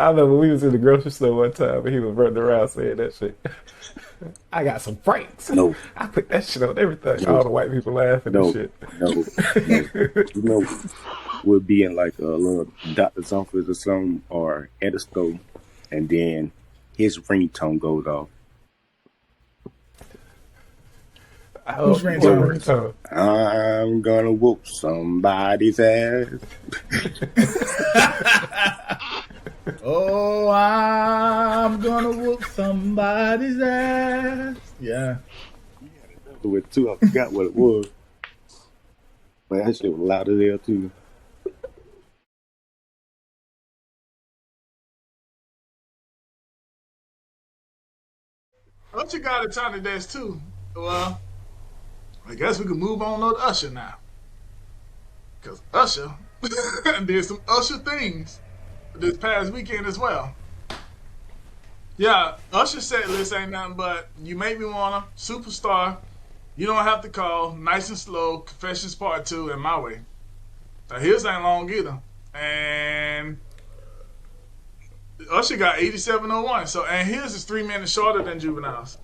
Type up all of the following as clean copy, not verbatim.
I remember we was in the grocery store one time and he was running around saying that shit. I got some frights. No, I put that shit on everything. no, All the white people laughing and no, shit. no, no. You know, we'll be in like a little doctor's office or something, or at a store, and then his ringtone goes off. Oh, Who's what ringtone? ringtone? I'm gonna whoop somebody's ass. Oh, I'm gonna whoop somebody's ass. Yeah. With two, I forgot what it was, but that shit was loud as hell too. Usher got a tiny desk too. Well, I guess we can move on to Usher now. Because Usher did some Usher things this past weekend as well. Yeah, Usher set list ain't nothing but You Make Me Wanna, Superstar, You Don't Have to Call, Nice and Slow, Confessions Part 2, and My Way. Now his ain't long either. And Usher got 8701. So and his is 3 minutes shorter than Juvenile's.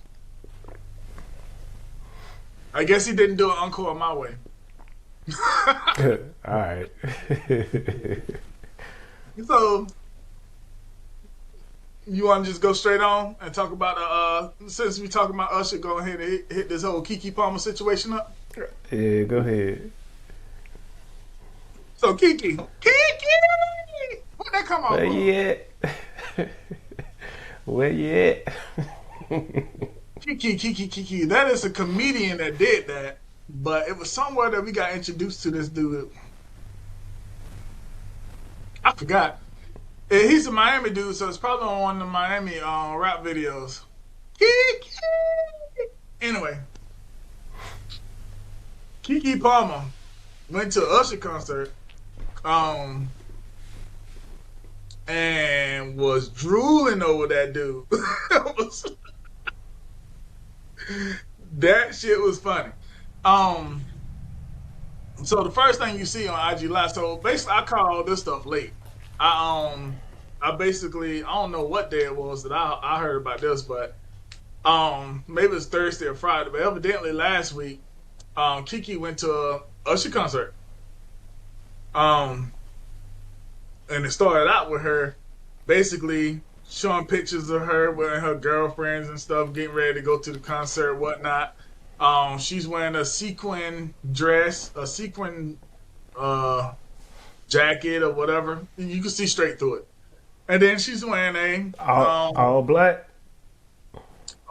I guess he didn't do an encore My Way. All right. So you want to just go straight on and talk about since we talking about Usher, go ahead and hit this whole KeKe Palmer situation up. Yeah, go ahead. So KeKe, where'd that come off? Where you at? Where you at? KeKe. That is a comedian that did that, but it was somewhere that we got introduced to this dude. I forgot. He's a Miami dude, so it's probably on one of the Miami rap videos. Anyway, KeKe Palmer went to an Usher concert, and was drooling over that dude. That shit was funny. So the first thing you see on IG Live, so basically I call this stuff late. I basically I don't know what day it was that I heard about this, but maybe it's Thursday or Friday, but evidently last week, KeKe went to a Usher concert. And it started out with her basically showing pictures of her with her girlfriends and stuff, getting ready to go to the concert, whatnot. She's wearing a sequin dress, a sequin jacket or whatever. You can see straight through it. And then she's wearing a All black.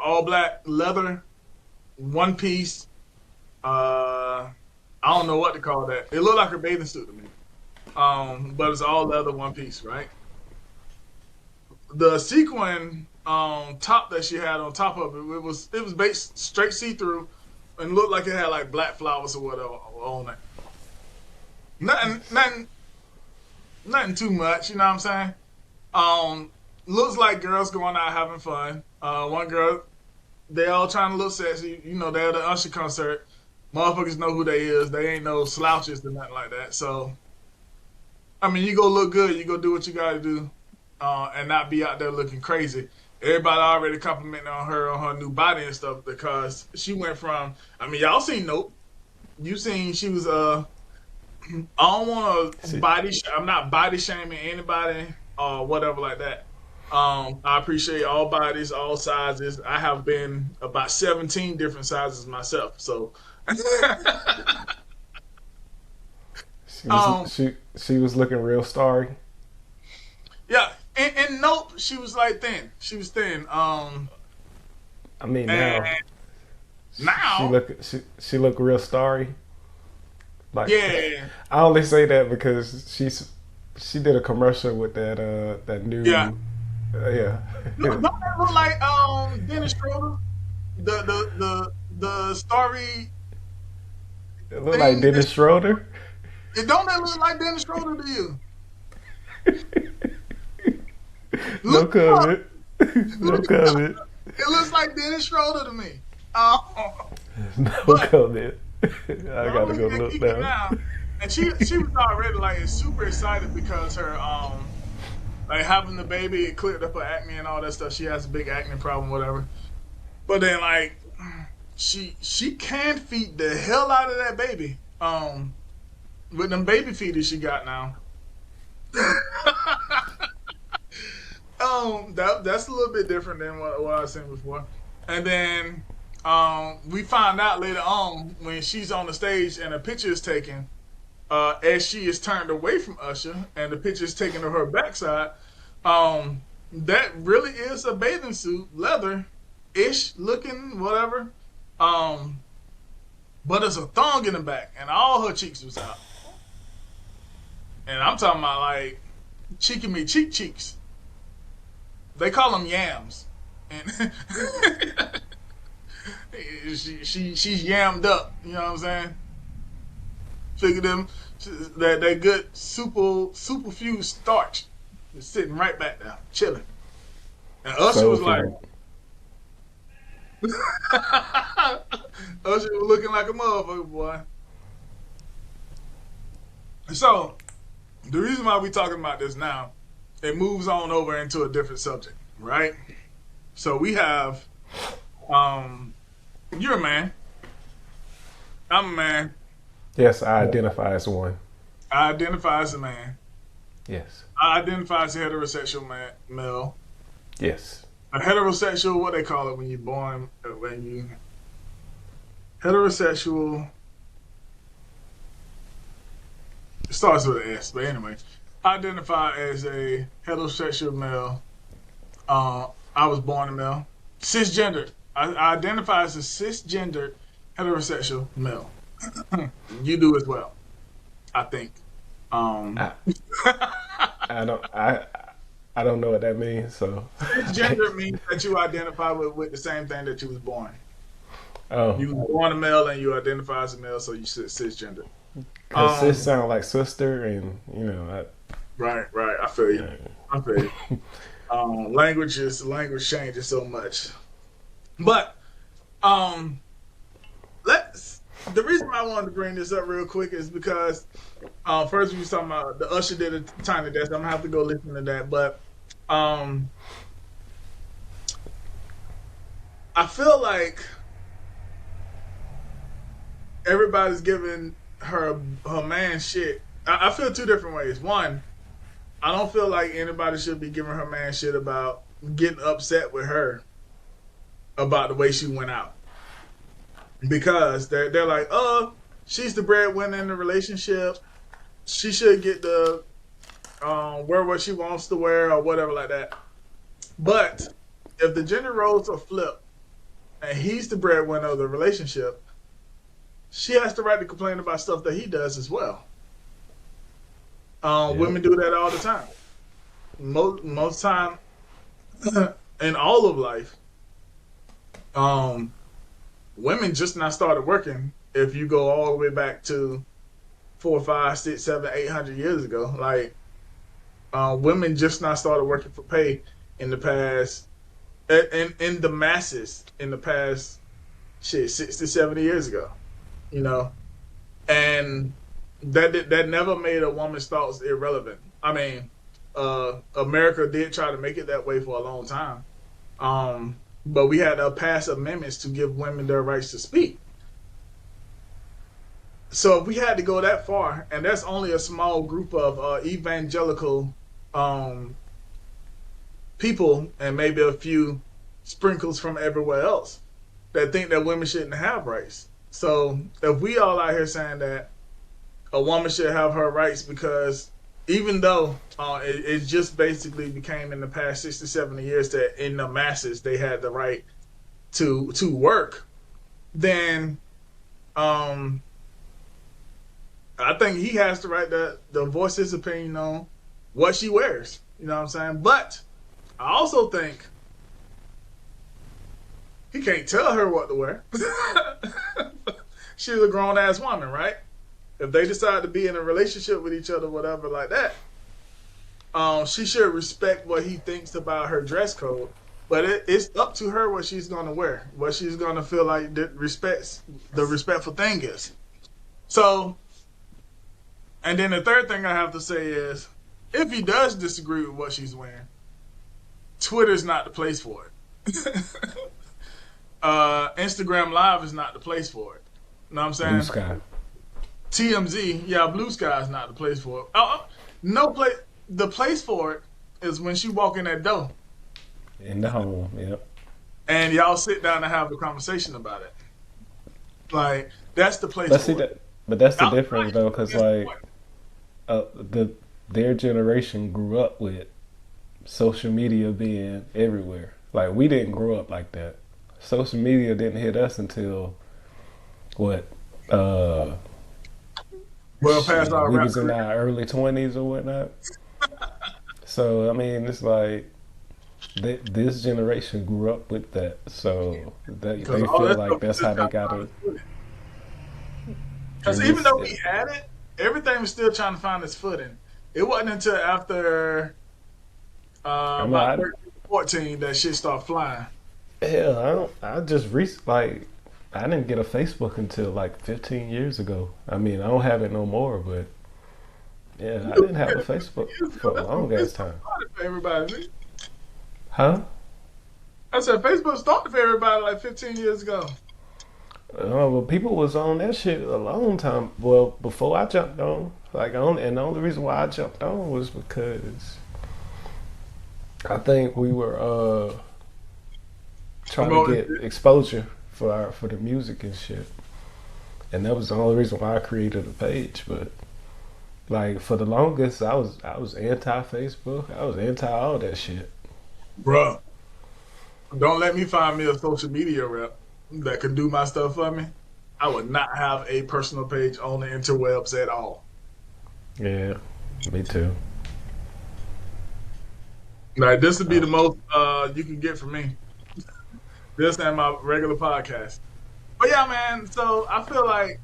all black leather one piece. I don't know what to call that. It looked like her bathing suit to me. But it's all leather one piece, right? The sequin top that she had on top of it was based straight see through and looked like it had like black flowers or whatever on it. Nothing too much, you know what I'm saying? Looks like girls going out having fun. One girl, they all trying to look sexy. You know, they're at the Usher concert. Motherfuckers know who they is. They ain't no slouches or nothing like that. So, I mean, you go look good. You go do what you got to do, and not be out there looking crazy. Everybody already complimenting on her new body and stuff because she went from. I mean, y'all seen Nope. You seen she was I don't want to I'm not body shaming anybody or whatever like that. I appreciate all bodies, all sizes. I have been about 17 different sizes myself. So, She was looking real starry. yeah. And Nope, she was like thin. She was thin. I mean And now, she look real starry. Like yeah, I only say that because she did a commercial with that new yeah. yeah. Don't that look like Dennis Schroeder? The story It look like thing. Dennis Schroeder. Don't that look like Dennis Schroeder to you? No Look it up. comment. No Look it up. comment. It looks like Dennis Schroeder to me. No But comment. I I'm gotta go looking at look Kiki now. now, and she was already like super excited because her like having the baby, it cleared up her acne and all that stuff. She has a big acne problem, whatever. But then like she can feed the hell out of that baby. With them baby feeders she got now. That's a little bit different than what I was saying before. And then we find out later on when she's on the stage and a picture is taken, as she is turned away from Usher and the picture is taken of her backside. That really is a bathing suit, leather-ish looking, whatever. But it's a thong in the back, and all her cheeks was out. And I'm talking about like cheeky me cheeks. They call them yams, and she's yammed up. You know what I'm saying? Figure them that good superfused starch is sitting right back there, chilling. And Usher So was if like, you- Usher was looking like a motherfucker, boy. So the reason why we talking about this now, it moves on over into a different subject, right? So we have, you're a man, I'm a man, yes, I identify as one. I identify as a man, Yes. I identify as a heterosexual male. Yes. A heterosexual, what they call it when you heterosexual, it starts with an S, but anyway, I identify as a heterosexual male. I was born a male. Cisgendered. I identify as a cisgendered heterosexual male. You do as well, I think. I, I don't know what that means. So Cisgender means that you identify with the same thing that you was born. oh, You was born a male and you identify as a male, so you cisgender. because sis sound like sister, and you know, Right. I feel you. I feel you. Language changes so much, but the reason why I wanted to bring this up real quick is because first we was talking about the Usher did a tiny desk. I'm gonna have to go listen to that, but I feel like everybody's giving her man shit. I feel two different ways. One, I don't feel like anybody should be giving her man shit about getting upset with her about the way she went out. Because they're like, she's the breadwinner in the relationship. She should get the wear what she wants to wear or whatever like that. But if the gender roles are flipped and he's the breadwinner of the relationship, she has the right to complain about stuff that he does as well. Women do that all the time. Most time in all of life, women just not started working. If you go all the way back to 4, 5, 6, 7, 800 years ago, like women just not started working for pay in the past, in the masses in the past, 60, 70 years ago, you know, and that never made a woman's thoughts irrelevant. I mean, America did try to make it that way for a long time, but we had to pass amendments to give women their rights to speak. So if we had to go that far, and that's only a small group of evangelical people, and maybe a few sprinkles from everywhere else that think that women shouldn't have rights. So if we all out here saying that a woman should have her rights, because even though it just basically became in the past 60, 70 years that in the masses they had the right to work, then I think he has the right to voice his opinion on what she wears. You know what I'm saying? But I also think he can't tell her what to wear. She's a grown ass woman, right? If they decide to be in a relationship with each other, whatever like that, she should respect what he thinks about her dress code. But it's up to her what she's gonna wear, what she's gonna feel like the respectful thing is. So, and then the third thing I have to say is, if he does disagree with what she's wearing, Twitter's not the place for it. Instagram Live is not the place for it. You know what I'm Blue saying? Sky. TMZ, yeah, Blue Sky is not the place for it. No place. The place for it is when she walk in that door In the home, yep. and y'all sit down and have a conversation about it. Like that's the place But see for it. that, but that's the Outside, difference though, because that's the like point. their generation grew up with social media being everywhere. Like we didn't grow up like that. Social media didn't hit us until what? Well, past Shit, our we rap was in career. our early 20s or whatnot. So I mean, it's like this generation grew up with that, so Because they all feel that like stuff was that's just how they trying to got find to. its footing. Because And even this, though we had it, everything was still trying to find its footing. It wasn't until after I mean, about 13, 14 that shit started flying. hell, I don't. I just like I didn't get a Facebook until like 15 years ago. I mean, I don't have it no more, but yeah, I didn't have a Facebook Years ago, for a that's when long ass Facebook time. started for everybody. Huh? I said Facebook started for everybody like 15 years ago. Well, people was on that shit a long time. Well, before I jumped on, and the only reason why I jumped on was because I think we were trying to Promoting get it. exposure for the music and shit, and that was the only reason why I created a page. But like for the longest, I was anti Facebook. I was anti all that shit. Bruh, don't let me find me a social media rep that can do my stuff for me. I would not have a personal page on the interwebs at all. Yeah, me too. Like this would be Uh, the most you can get from me. This and my regular podcast. But yeah, man. So I feel like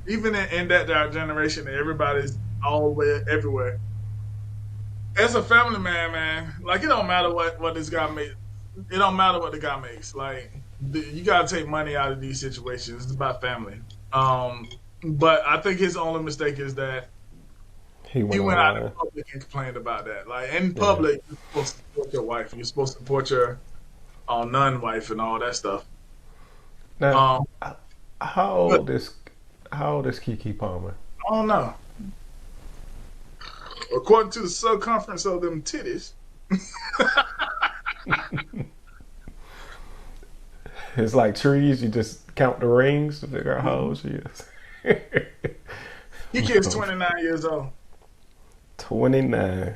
even in that generation, everybody's all the way everywhere. As a family man, like it don't matter what this guy makes. It don't matter what the guy makes. Like you gotta take money out of these situations. It's about family. But I think his only mistake is that he he went went out in online. public and complained about that. Like in Yeah. public, you're supposed to support your wife. You're supposed to support your non-wife and all that stuff. Now, Um, h- how but old is how old is Keke Palmer? I don't know. According to the circumference of them titties, It's like trees. You just count the rings to figure out how old she is. he is 29 years old. 29.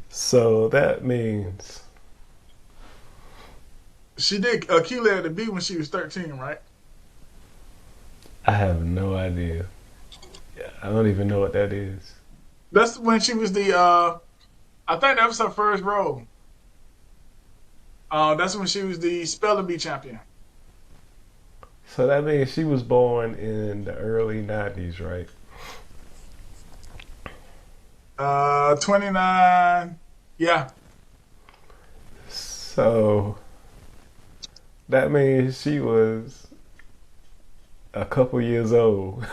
So that means She did Akila at the B when she was 13, right? I have no idea. I don't even know what that is. That's when she was the. I think that was her first role. That's when she was the Speller Bee champion. So that means she was born in the early 90s, right? 29. Yeah. So that means she was a couple years old.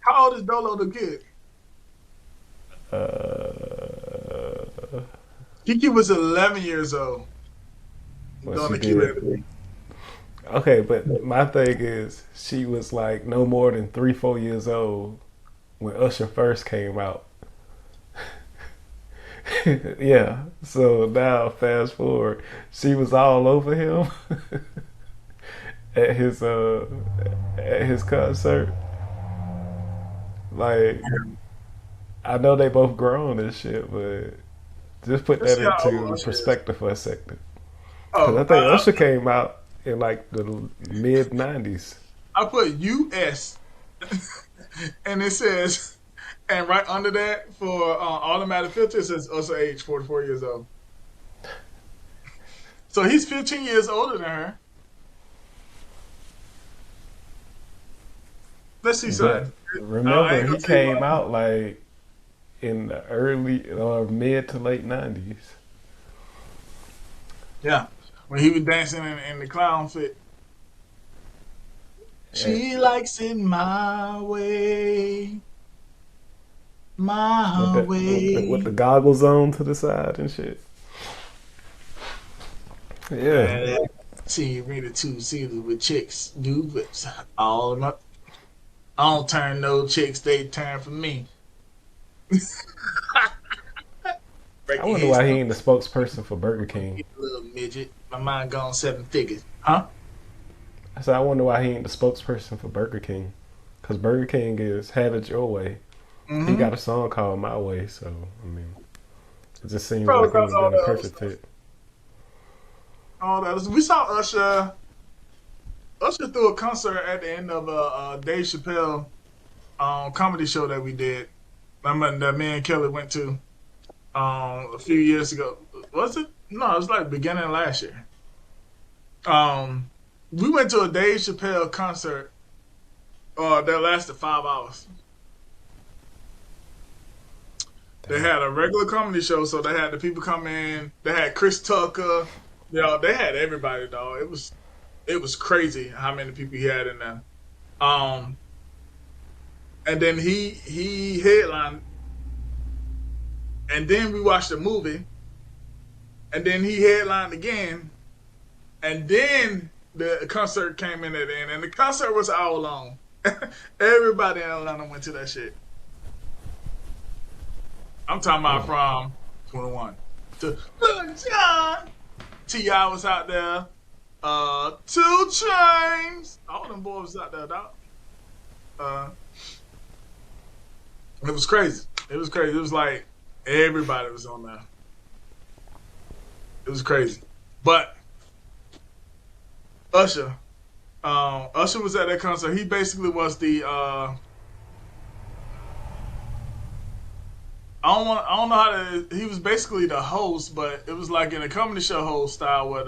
How old is Dolo the kid? uh, KeKe was 11 years old when during she Akila at did. the B. Okay, but my thing is, she was like no more than 3, 4 years old when Usher first came out. Yeah. So now, fast forward, she was all over him at his concert. Like, I know they both grown and shit, but just put Let's that see how old into Usher is. perspective for a second. Because I Oh, think Usher came out in like the mid '90s. I put US and it says, and right under that for automatic filter, it says Usher age 44 years old. So he's 15 years older than her. Let's see But something. I remember, ain't he gonna tell you came what. out like in the early or mid to late '90s. Yeah, when he was dancing in the clown fit. And, She likes it my way. My with the way. goggles on to the side and shit. Yeah. Man, see me the two seasons with chicks do whips all my. I don't turn no chicks, they turn for me. I Breaking wonder his why he nose, ain't the spokesperson for Burger King. little midget. My mind gone 7 figures. Huh? I said I wonder why he ain't the spokesperson for Burger King. Cause Burger King is Have It Your Way. He Mm-hmm. got a song called My Way, so I mean it just seems Probably like it would because have all been a the other perfect stuff. fit. All that. We saw Usher. Usher threw a concert at the end of a Dave Chappelle comedy show that we did. Remember that me and Kelly went to a few years ago. Was it? No, it was like beginning of last year. Um, we went to a Dave Chappelle concert that lasted 5 hours. They Damn. had a regular comedy show, so they had the people come in. They had Chris Tucker. They had everybody, dog. It was crazy how many people he had in there. Um, and then he headlined, and then we watched the movie, and then he headlined again, and then the concert came in at the end, and the concert was an hour long. Everybody in Atlanta went to that shit. I'm talking about from 21 to John. T.I. was out there. 2 Chainz. All them boys was out there, dog. Uh, it was crazy. It was crazy. It was like everybody was on there. It was crazy. But Usher, Usher was at that concert. He basically was the I don't know how to. He was basically the host, but it was like in a comedy show host style, where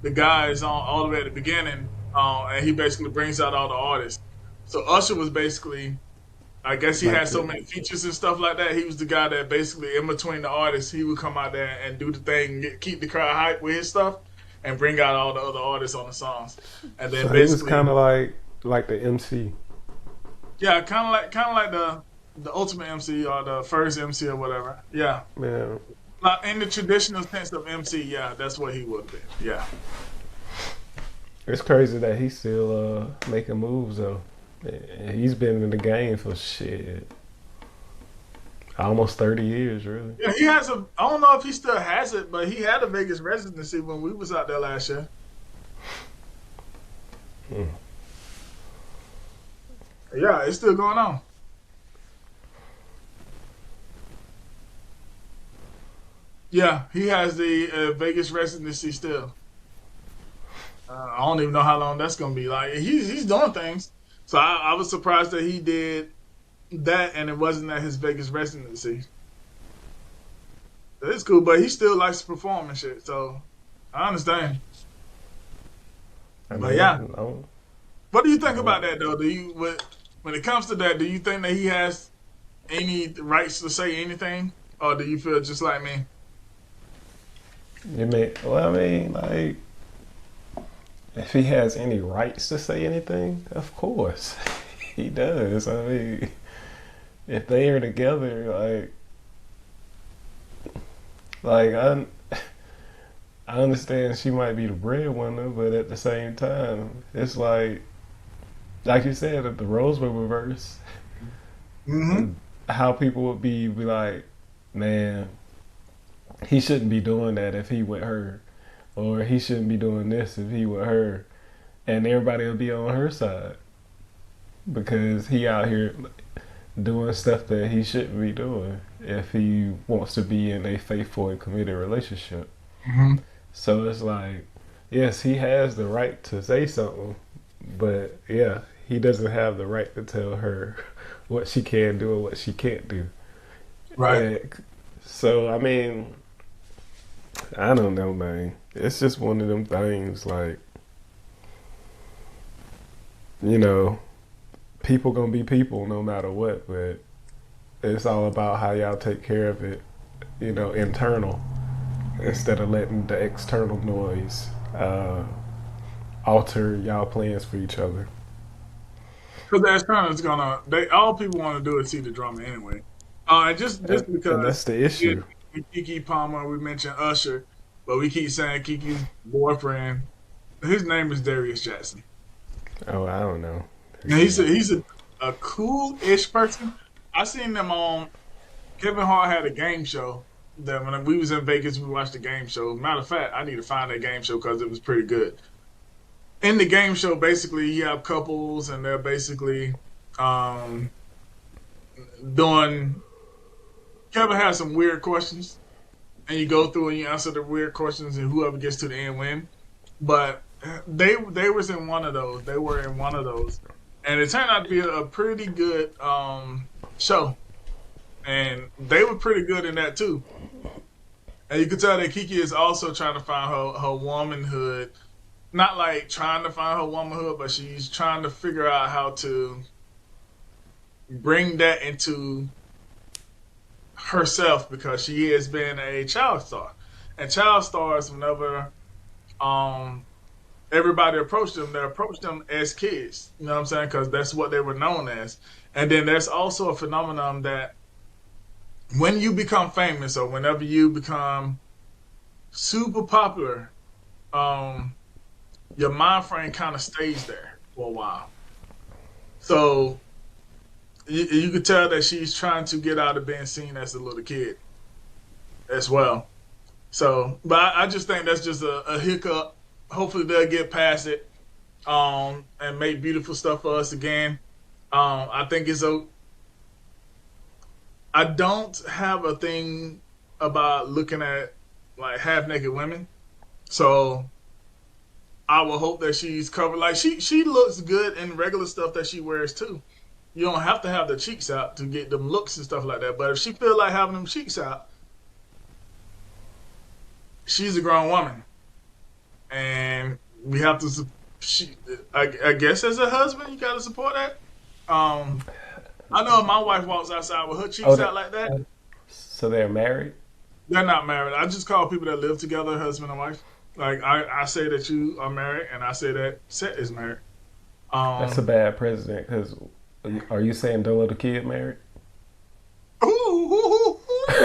the guy is on all the way at the beginning, and he basically brings out all the artists. So Usher was basically, I guess he Like had so the many features and stuff like that. He was the guy that basically in between the artists, he would come out there and do the thing, keep the crowd hyped with his stuff, and bring out all the other artists on the songs. And so then he was basically, kind of like the MC. yeah, kind of like the ultimate MC or the first MC or whatever. Yeah. Yeah, Like in the traditional sense of MC, yeah, that's what he would have been. Yeah. it's crazy that he's still making moves though. He's been in the game for shit almost 30 years, really. Yeah, he has a. I don't know if he still has it, but he had a Vegas residency when we was out there last year. Hmm. Yeah, it's still going on. Yeah, he has the Vegas residency still. I don't even know how long that's gonna be. Like he's doing things. So I was surprised that he did that, and it wasn't at his Vegas residency. It's cool, but he still likes to perform and shit. So I understand. I But mean, yeah, no, what do you think no. about that though? When it comes to that, do you think that he has any rights to say anything, or do you feel just like me? You mean? Well, I mean, like, if he has any rights to say anything, of course he does. I mean, if they are together, like I understand she might be the breadwinner, but at the same time, it's like you said, if the roles were reversed, Mm-hmm. how people would be like, man, he shouldn't be doing that if he with her, or he shouldn't be doing this if he with her, and everybody will be on her side because he out here doing stuff that he shouldn't be doing if he wants to be in a faithful and committed relationship. Mm-hmm. So it's like, yes, he has the right to say something, but yeah, he doesn't have the right to tell her what she can do and what she can't do. Right. And so, I mean, I don't know, man. It's just one of them things, like, you know, people gonna be people no matter what, but it's all about how y'all take care of it, internal, instead of letting the external noise alter y'all plans for each other. Because the Astronauts gonna, they all people want to do is see the drama anyway. And just And that's because the we issue. Keke Palmer, we mentioned Usher, but we keep saying Keke's boyfriend. His name is Darius Jackson. Oh, I don't know. And he's a cool-ish person. I seen them on Kevin Hart had a game show that when we was in Vegas, we watched the game show. Matter of fact, I need to find that game show because it was pretty good. In the game show, basically, you have couples and they're basically um, doing. Kevin has some weird questions, and you go through and you answer the weird questions, and whoever gets to the end win. But they was in one of those. They were in one of those, and it turned out to be a pretty good show. And they were pretty good in that too. And you could tell that KeKe is also trying to find her womanhood. Not like trying to find her womanhood, but she's trying to figure out how to bring that into herself because she has been a child star. And child stars, whenever um, everybody approached them, they approached them as kids. You know what I'm saying? Because that's what they were known as. And then there's also a phenomenon that when you become famous or whenever you become super popular, um, your mind frame kind of stays there for a while. So you could tell that she's trying to get out of being seen as a little kid as well. So, but I just think that's just a hiccup. Hopefully they'll get past it and make beautiful stuff for us again. I think it's a. I don't have a thing about looking at like half naked women. So I will hope that she's covered. Like she looks good in regular stuff that she wears too. You don't have to have the cheeks out to get them looks and stuff like that. But if she feel like having them cheeks out, she's a grown woman, and we have to. I guess as a husband, you got to support that. Um, I know if my wife walks outside with her Oh, cheeks out like that, so they're married? they're not married. I just call people that live together husband and wife. Like I say that you are married, and I say that Set is married. That's a Um, bad precedent because are you saying don't let a kid married? ooh, ooh, ooh,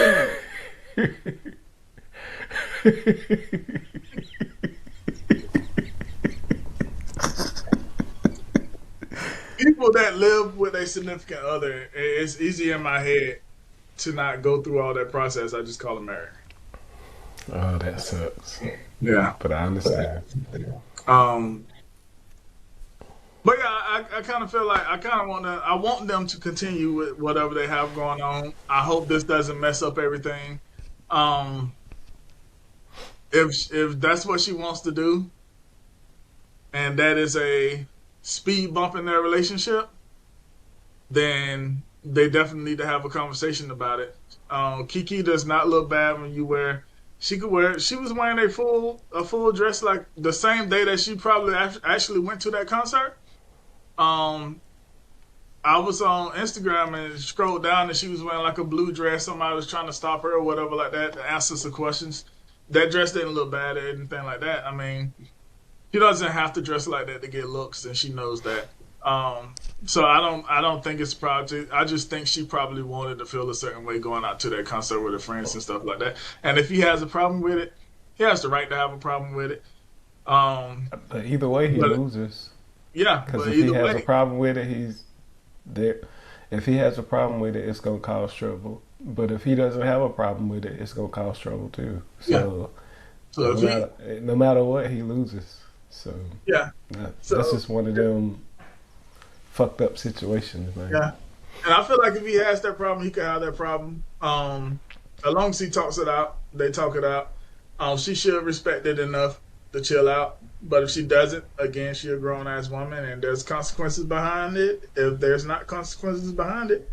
ooh. People that live with a significant other, it's easy in my head to not go through all that process. I just call them married. Oh, that sucks. Yeah. But I understand. Um, but yeah, I kind of feel like I kind of I want them to continue with whatever they have going on. I hope this doesn't mess up everything. Um, if that's what she wants to do, and that is a speed bump in their relationship, then they definitely need to have a conversation about it. KeKe does not look bad when you wear. She could wear. She was wearing a full dress like the same day that she probably actually went to that concert. Um, I was on Instagram and scrolled down and she was wearing like a blue dress. Somebody was trying to stop her or whatever like that to answer some questions. That dress didn't look bad or anything like that. I mean, she doesn't have to dress like that to get looks, and she knows that. So I don't think it's probably. I just think she probably wanted to feel a certain way going out to that concert with her friends and stuff like that. And if he has a problem with it, he has the right to have a problem with it. Um, But either way, he but loses. yeah, Because but if he either has a way, problem with it, he's there. If he has a problem with it, it's gonna cause trouble. But if he doesn't have a problem with it, it's gonna cause trouble too. yeah. So So if he, no matter what, he loses. So yeah, that's so just one of them fucked up situations, man. yeah, and I feel like if he has that problem, he can have that problem. As long as he talks it out, they talk it out. She should respect it enough to chill out. But if she doesn't, again, she a grown ass woman, and there's consequences behind it. If there's not consequences behind it,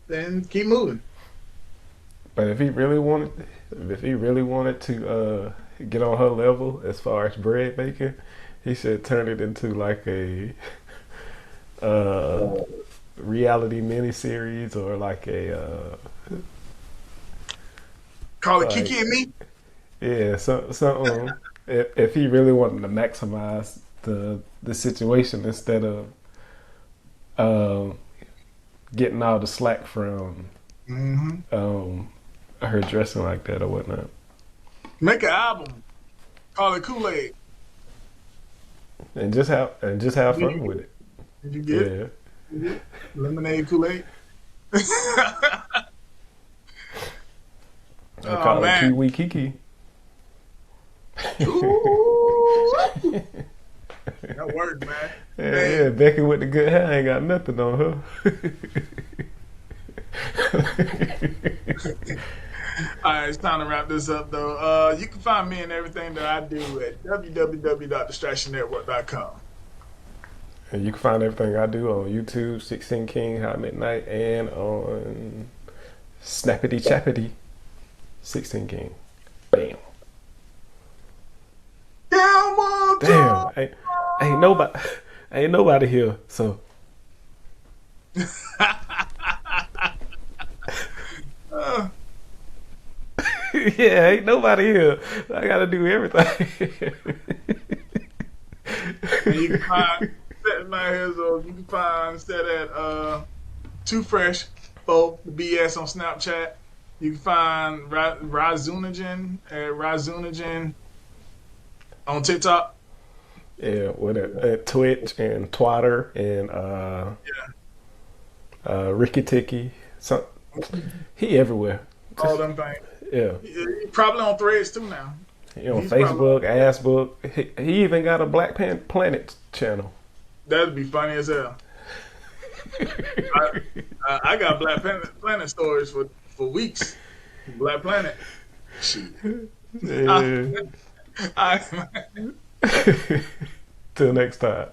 then keep moving. But if he really wanted to get on her level as far as bread making, he should turn it into like a uh, reality miniseries or like a Call it like Kiki and me. yeah, something. If he really wanted to maximize the situation instead of um, getting all the slack from her dressing like that or whatnot. Make an album. Call it Kool-Aid. And just have fun with it. Did you get it? Lemonade Kool-Aid. I call it Kiwi Kiki. Ooh. That worked, man. Yeah, Becky with the good hair ain't got nothing on her. All right, it's time to wrap this up, though. You can find me and everything that I do at www.distractionnetwork.com. And you can find everything I do on YouTube, 16 King, Hot Midnight, and on Snappity Chappity, 16 King. Bam. Damn, ain't nobody here, so. Yeah, ain't nobody here. I gotta do everything. And you can find you can find instead at Too Fresh for the BS on Snapchat. You can find Razunigen at Razunigen on TikTok. Yeah, with at Twitch and Twitter and Ricky Ticky. So he everywhere. All them things. Yeah. He probably on Threads too now. He on Facebook, Assbook. He even got a Black Planet channel. That'd be funny as hell. I got Black Planet stories for weeks. Black Planet. Shit. Yeah. Till next time.